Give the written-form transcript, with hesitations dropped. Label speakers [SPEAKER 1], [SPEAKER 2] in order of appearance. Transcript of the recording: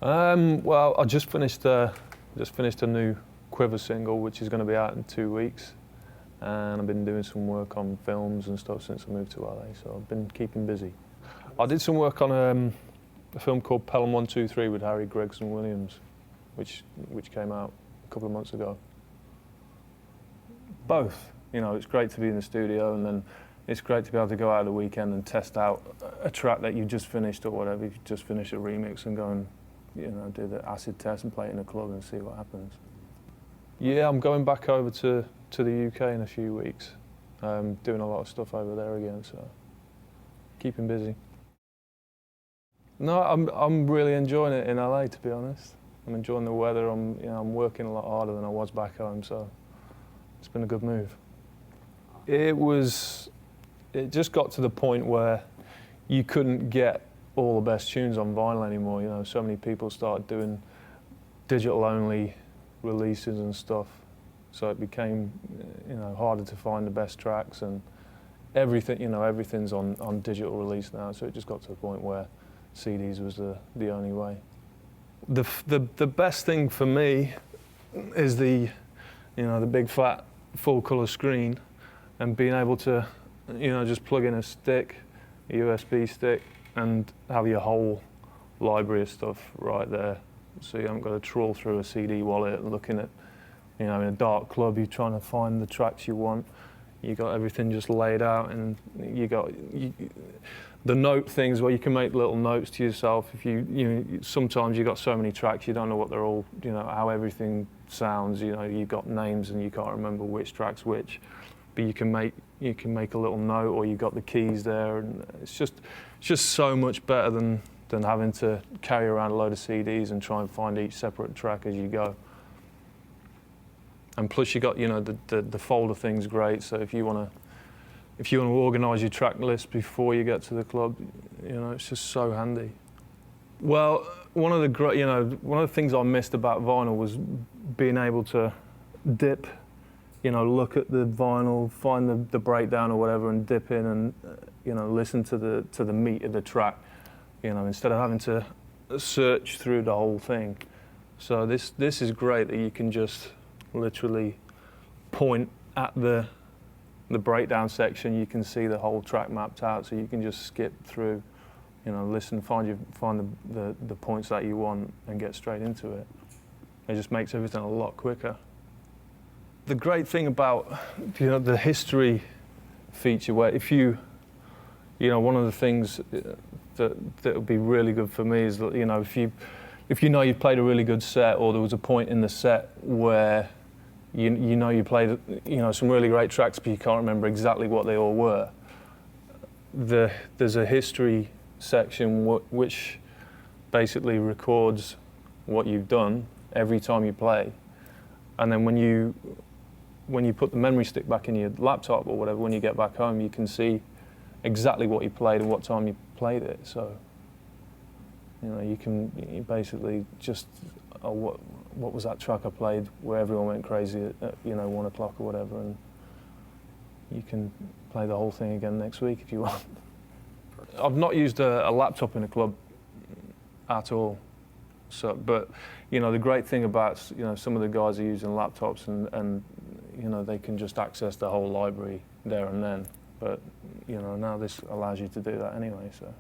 [SPEAKER 1] Well, I just finished a new Quivver single, which is going to be out in 2 weeks, and I've been doing some work on films and stuff since I moved to LA. So I've been keeping busy. I did some work on a film called Pelham 123 with Harry Gregson Williams, which came out a couple of months ago. Both, you know, it's great to be in the studio, and then it's great to be able to go out at the weekend and test out a track that you just finished or whatever. You just finished a remix and go and, you know, do the acid test and play it in a club and see what happens. Yeah, I'm going back over to the UK in a few weeks, doing a lot of stuff over there again, so keeping busy. No, I'm really enjoying it in LA, to be honest. I'm enjoying the weather. I'm working a lot harder than I was back home, so it's been a good move. It just got to the point where you couldn't get all the best tunes on vinyl anymore. You know, so many people started doing digital-only releases and stuff, so it became, you know, harder to find the best tracks, and everything, you know, everything's on digital release now. So it just got to the point where CDs was the only way. The best thing for me is the big fat full color screen, and being able to, you know, just plug in a stick, a USB stick, and have your whole library of stuff right there. So you haven't got to trawl through a CD wallet and looking at, you know, in a dark club, you're trying to find the tracks you want. You got everything just laid out, and you got the note things where you can make little notes to yourself. If sometimes you got so many tracks, you don't know what they're all, you know, how everything sounds. You know, you've got names and you can't remember which track's which, but you can make a little note, or you got the keys there, and it's just so much better than having to carry around a load of CDs and try and find each separate track as you go. And plus you got, you know, the folder thing's great, so if you want to organise your track list before you get to the club, you know, it's just so handy. Well, one of the things I missed about vinyl was being able to dip, you know, look at the vinyl, find the breakdown or whatever, and dip in and, you know, listen to the meat of the track, you know, instead of having to search through the whole thing. So this is great that you can just literally point at the breakdown section. You can see the whole track mapped out, so you can just skip through, you know, listen, find the points that you want and get straight into it. It just makes everything a lot quicker. The great thing about, you know, the history feature, where if you know, one of the things that would be really good for me is that, you know, if you know you've played a really good set, or there was a point in the set where you know you played, you know, some really great tracks, but you can't remember exactly what they all were. There's a history section which basically records what you've done every time you play, and then when you put the memory stick back in your laptop or whatever, when you get back home, you can see exactly what you played and what time you played it. So, you know, you basically just, what was that track I played where everyone went crazy at you know, 1 o'clock or whatever, and you can play the whole thing again next week if you want. I've not used a laptop in a club at all. So, but, you know, the great thing about, you know, some of the guys are using laptops, and you know, they can just access the whole library there and then. But, you know, now this allows you to do that anyway, so.